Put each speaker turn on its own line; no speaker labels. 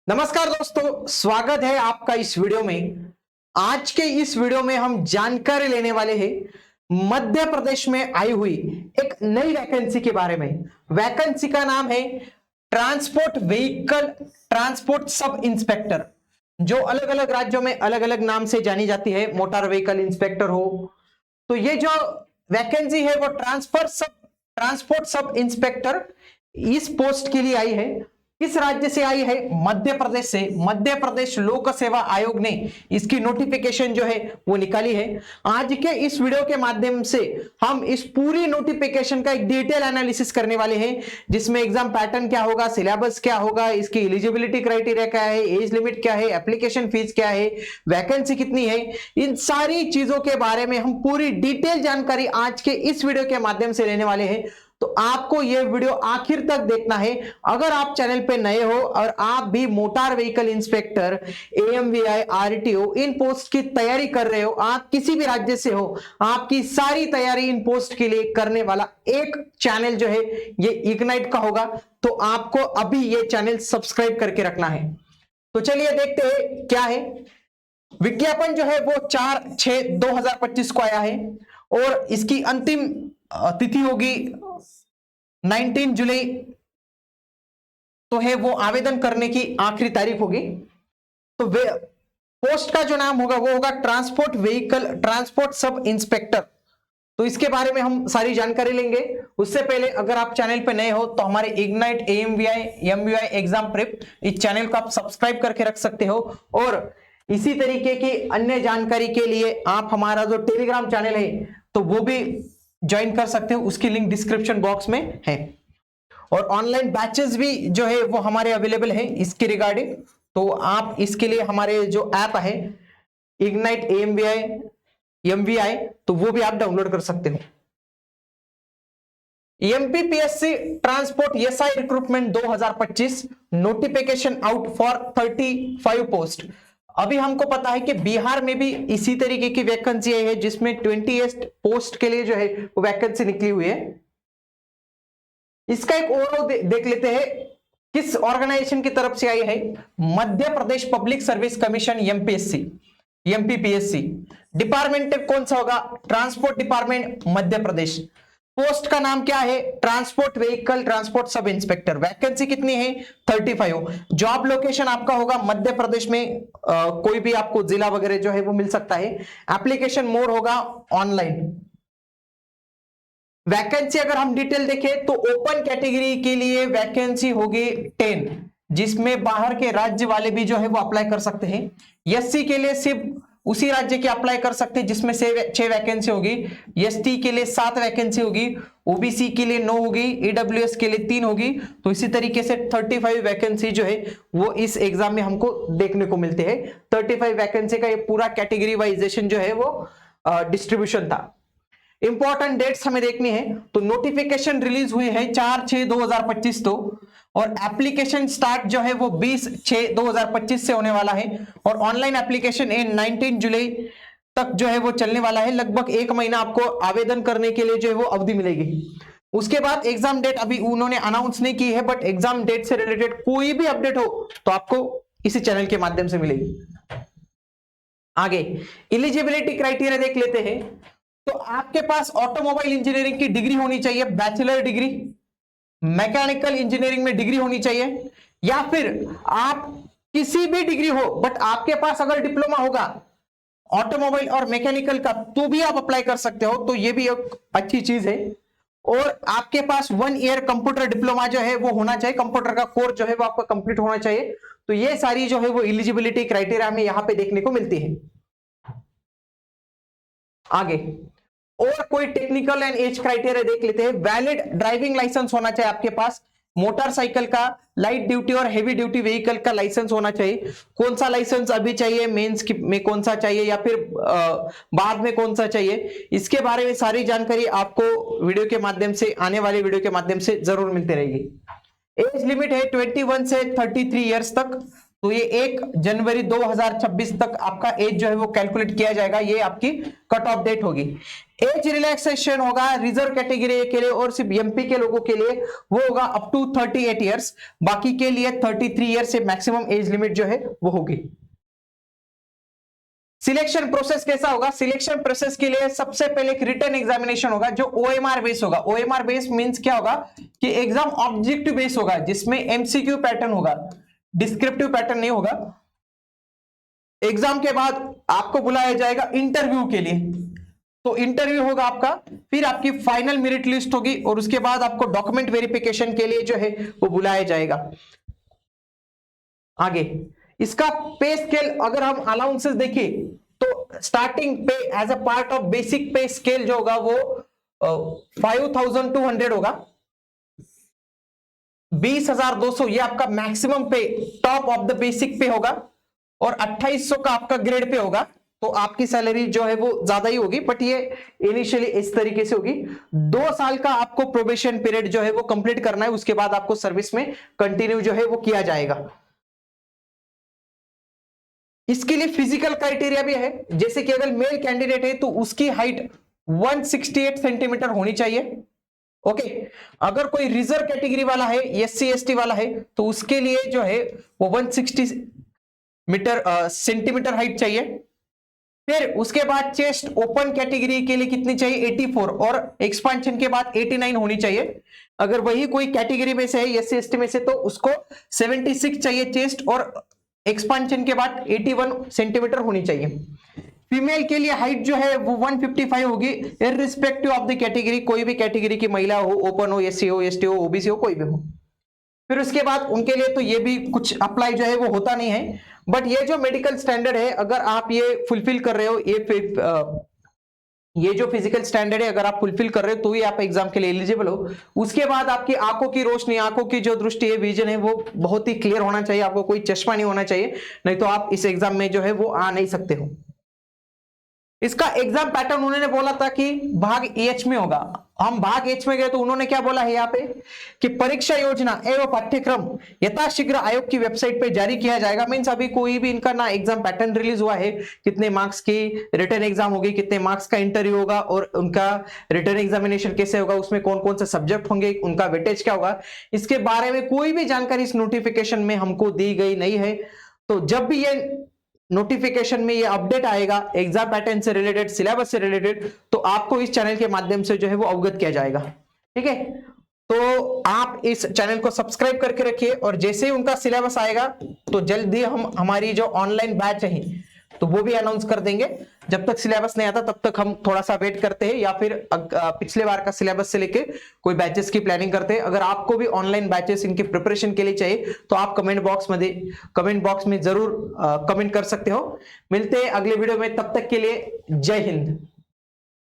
नमस्कार दोस्तों, स्वागत है आपका इस वीडियो में। आज के इस वीडियो में हम जानकारी लेने वाले हैं मध्य प्रदेश में आई हुई एक नई वैकेंसी के बारे में। वैकेंसी का नाम है transport vehicle transport sub inspector, जो अलग अलग राज्यों में अलग अलग नाम से जानी जाती है। मोटर व्हीकल इंस्पेक्टर हो, तो ये जो वैकेंसी है वो ट्रांसपोर्ट सब इंस्पेक्टर इस पोस्ट के लिए आई है। किस राज्य से आई है? मध्य प्रदेश से। मध्य प्रदेश लोक सेवा आयोग ने इसकी नोटिफिकेशन जो है वो निकाली है। आज के इस वीडियो के माध्यम से हम इस पूरी नोटिफिकेशन का एक डिटेल एनालिसिस करने वाले हैं, जिसमें एग्जाम पैटर्न क्या होगा, सिलेबस क्या होगा, इसकी एलिजिबिलिटी क्राइटेरिया क्या है, एज लिमिट क्या है, एप्लीकेशन फीस क्या है, वैकेंसी कितनी है, इन सारी चीजों के बारे में हम पूरी डिटेल जानकारी आज के इस वीडियो के माध्यम से लेने वाले हैं। तो आपको यह वीडियो आखिर तक देखना है। अगर आप चैनल पे नए हो और आप भी मोटर व्हीकल इंस्पेक्टर, एएमवीआई, आरटीओ इन पोस्ट की तैयारी कर रहे हो, आप किसी भी राज्य से हो, आपकी सारी तैयारी इन पोस्ट के लिए करने वाला एक चैनल जो है ये इग्नाइट का होगा। तो आपको अभी ये चैनल सब्सक्राइब करके रखना है। तो चलिए देखते हैं क्या है। विज्ञापन जो है वो 4/6/2025 को आया है और इसकी अंतिम तिथि होगी 19 जुलाई, तो है वो आवेदन करने की आखिरी तारीख होगी। तो पोस्ट का जो नाम होगा वो होगा transport vehicle transport sub inspector. तो इसके बारे में हम सारी जानकारी लेंगे। उससे पहले अगर आप चैनल पे नए हो तो हमारे इग्नाइट एएमवीआई एमवीआई एग्जाम प्रेप इस चैनल को आप सब्सक्राइब करके रख सकते हो, और इसी तरीके की अन्य जानकारी के लिए आप हमारा जो टेलीग्राम चैनल है तो वो भी ज्वाइन कर सकते हो, उसकी लिंक डिस्क्रिप्शन बॉक्स में है। और ऑनलाइन बैचेस भी जो है वो हमारे अवेलेबल है इसके रिगार्डिंग। तो आप इसके लिए हमारे जो ऐप है इग्नाइट एएमवीआई एमवीआई, तो वो भी आप डाउनलोड कर सकते हो। MPPSC transport SI recruitment 2025 notification out for 35 post. अभी हमको पता है कि बिहार में भी इसी तरीके की वैकेंसी आई है, जिसमें 28 पोस्ट के लिए जो है वो वैकेंसी निकली हुई है। इसका एक ओवरऑल देख लेते हैं किस ऑर्गेनाइजेशन की तरफ से आई है। Madhya Pradesh public service commission MPSC MPPSC. Department कौन सा होगा? Transport department Madhya Pradesh. Post का नाम क्या है? Transport vehicle transport sub inspector. Vacancy कितनी है? 35। जॉब लोकेशन आपका होगा मध्य प्रदेश में, कोई भी आपको जिला वगैरह जो है वो मिल सकता है। एप्लीकेशन मोड होगा ऑनलाइन। वैकेंसी अगर हम डिटेल देखें तो ओपन कैटेगरी के लिए वैकेंसी होगी 10, जिसमें बाहर के राज्य वाले भी जो है वो अप्लाई कर सकते हैं। एससी के लिए सिर्फ उसी राज्य के अप्लाई कर सकते हैं जिसमें 6 वैकेंसी होगी। एसटी के लिए 7 वैकेंसी होगी। ओबीसी के लिए 9 होगी। ईडब्ल्यूएस के लिए 3 होगी। तो इसी तरीके से 35 वैकेंसी जो है वो इस एग्जाम में हमको देखने को मिलते हैं। 35 वैकेंसी का ये पूरा कैटेगरी वाइजेशन जो है वो डिस्ट्रीब्यूशन था। इंपॉर्टेंट डेट्स हमें देखनी है। तो नोटिफिकेशन रिलीज हुई है 4/6/2025 तो, और एप्लीकेशन स्टार्ट जो है वो 20/6/2025 से होने वाला है, और ऑनलाइन एप्लीकेशन 19 जुलाई तक जो है वो चलने वाला है। लगभग 1 महीना आपको आवेदन करने के लिए जो है वो अवधि मिलेगी। उसके बाद एग्जाम डेट अभी उन्होंने अनाउंस नहीं की है, बट एग्जाम डेट से रिलेटेड कोई भी अपडेट हो तो आपको इसी चैनल के माध्यम से मिलेगी। आगे एलिजिबिलिटी क्राइटेरिया देख लेते हैं। तो आपके पास ऑटोमोबाइल इंजीनियरिंग की डिग्री होनी चाहिए, बैचलर डिग्री, मैकेनिकल इंजीनियरिंग में डिग्री होनी चाहिए, या फिर आप किसी भी डिग्री हो बट आपके पास अगर डिप्लोमा होगा ऑटोमोबाइल और मैकेनिकल का तो भी आप अप्लाई कर सकते हो। तो ये भी एक अच्छी चीज है। और आपके पास 1 ईयर कंप्यूटर डिप्लोमा जो है वो होना चाहिए, कंप्यूटर का कोर्स जो है वो आपका कंप्लीट होना चाहिए। तो ये सारी जो है वो एलिजिबिलिटी क्राइटेरिया हमें यहां पे देखने को मिलती है। आगे और कोई टेक्निकल एंड एज क्राइटेरिया देख लेते हैं। वैलिड ड्राइविंग लाइसेंस होना चाहिए आपके पास, मोटरसाइकिल का, लाइट ड्यूटी और हेवी ड्यूटी व्हीकल का लाइसेंस होना चाहिए। कौन सा लाइसेंस अभी चाहिए, मेंस में कौन सा चाहिए या फिर बाद में कौन सा चाहिए, इसके बारे में सारी जानकारी आपको वीडियो के माध्यम से, आने वाली वीडियो के माध्यम से जरूर मिलती रहेगी। एज लिमिट है 21 से 33 ईयर्स तक। तो ये 1 जनवरी 2026 तक आपका एज जो है वो कैलकुलेट किया जाएगा, ये आपकी कट ऑफ डेट होगी। एज रिलैक्सेशन होगा रिजर्व कैटेगरी के लिए और सिर्फ एमपी के लोगों के लिए, वो होगा अप टू 38 ईयर्स, बाकी के लिए 33 ईयर्स से मैक्सिमम एज लिमिट जो है वो होगी। सिलेक्शन प्रोसेस कैसा होगा? सिलेक्शन प्रोसेस के लिए सबसे पहले एक रिटन एग्जामिनेशन होगा जो ओएमआर बेस होगा। ओएमआर बेस मींस क्या होगा कि एग्जाम ऑब्जेक्टिव बेस होगा, जिसमें एमसीक्यू पैटर्न होगा, डिस्क्रिप्टिव पैटर्न नहीं होगा। एग्जाम के बाद आपको बुलाया जाएगा इंटरव्यू के लिए, तो इंटरव्यू होगा आपका, फिर आपकी फाइनल मेरिट लिस्ट होगी और उसके बाद आपको डॉक्यूमेंट वेरिफिकेशन के लिए जो है वो बुलाया जाएगा। आगे इसका पे स्केल अगर हम अलाउंसेस देखिए तो स्टार्टिंग पे as a part of basic pay scale जो होगा वो 5200 होगा। 20,200 ये आपका मैक्सिमम पे टॉप ऑफ द बेसिक पे होगा और 2800 का आपका ग्रेड पे होगा। तो आपकी सैलरी जो है वो ज्यादा ही होगी, बट ये इनिशियली इस तरीके से होगी। 2 साल का आपको प्रोबेशन पीरियड जो है वो कंप्लीट करना है, उसके बाद आपको सर्विस में कंटिन्यू जो है वो किया जाएगा। इसके लिए फिजिकल क्राइटेरिया भी है, जैसे कि अगर मेल कैंडिडेट है तो उसकी हाइट 168 सेंटीमीटर होनी चाहिए। ओके, अगर कोई रिजर्व कैटेगरी वाला है, एससी एसटी वाला है, तो उसके लिए जो है वो 160 सेंटीमीटर हाइट चाहिए। फिर उसके बाद चेस्ट ओपन कैटेगरी के लिए कितनी चाहिए? 84, और एक्सपांशन के बाद 89 होनी चाहिए। अगर वही कोई कैटेगरी में से है एससी एसटी में से तो उसको 76 चाहिए चेस्ट, और एक्सपांशन के बाद 81 सेंटीमीटर होनी चाहिए। फीमेल के लिए हाइट जो है वो 155 होगी, इररिस्पेक्टिव ऑफ द कैटेगरी, कोई भी कैटेगरी की महिला हो, ओपन हो, एससी हो, एसटी हो, ओबीसी हो, कोई भी हो। फिर उसके बाद उनके लिए तो ये भी कुछ अप्लाई जो है वो होता नहीं है, बट ये जो मेडिकल स्टैंडर्ड है अगर आप ये फुलफिल कर रहे हो, ये जो फिजिकल स्टैंडर्ड है अगर आप फुलफिल कर रहे हो तो ही आप एग्जाम के लिए एलिजिबल हो। उसके बाद आपकी आंखों की रोशनी, आंखों की जो दृष्टि है, विजन है, वो बहुत ही क्लियर होना चाहिए, आपको कोई चश्मा नहीं होना चाहिए, नहीं तो आप इस एग्जाम में जो है वो आ नहीं सकते हो। इसका एग्जाम पैटर्न उन्होंने बोला था कि भाग एच में होगा, हम भाग एच में गए तो उन्होंने क्या बोला है यहाँ पे कि परीक्षा योजना एवं पाठ्यक्रम यथाशीघ्र आयोग की वेबसाइट पे जारी किया जाएगा। मींस अभी कोई भी इनका ना एग्जाम पैटर्न रिलीज हुआ है, कितने मार्क्स की रिटन एग्जाम होगी, कितने मार्क्स का इंटरव्यू होगा और उनका रिटन एग्जामिनेशन कैसे होगा, उसमें कौन कौन से सब्जेक्ट होंगे, उनका वेटेज क्या होगा, इसके बारे में कोई भी जानकारी इस नोटिफिकेशन में हमको दी गई नहीं है। तो जब भी ये नोटिफिकेशन में ये अपडेट आएगा एग्जाम पैटर्न से रिलेटेड, सिलेबस से रिलेटेड, तो आपको इस चैनल के माध्यम से जो है वो अवगत किया जाएगा। ठीक है, तो आप इस चैनल को सब्सक्राइब करके रखिए और जैसे ही उनका सिलेबस आएगा तो जल्दी हम हमारी जो ऑनलाइन बैच है तो वो भी अनाउंस कर देंगे। जब तक सिलेबस नहीं आता तब तक हम थोड़ा सा वेट करते हैं या फिर पिछले बार का सिलेबस से लेके कोई बैचेस की प्लानिंग करते हैं। अगर आपको भी ऑनलाइन बैचेस इनके प्रिपरेशन के लिए चाहिए तो आप कमेंट बॉक्स में जरूर कमेंट कर सकते हो। मिलते हैं अगले वीडियो में, तब तक के लिए जय हिंद।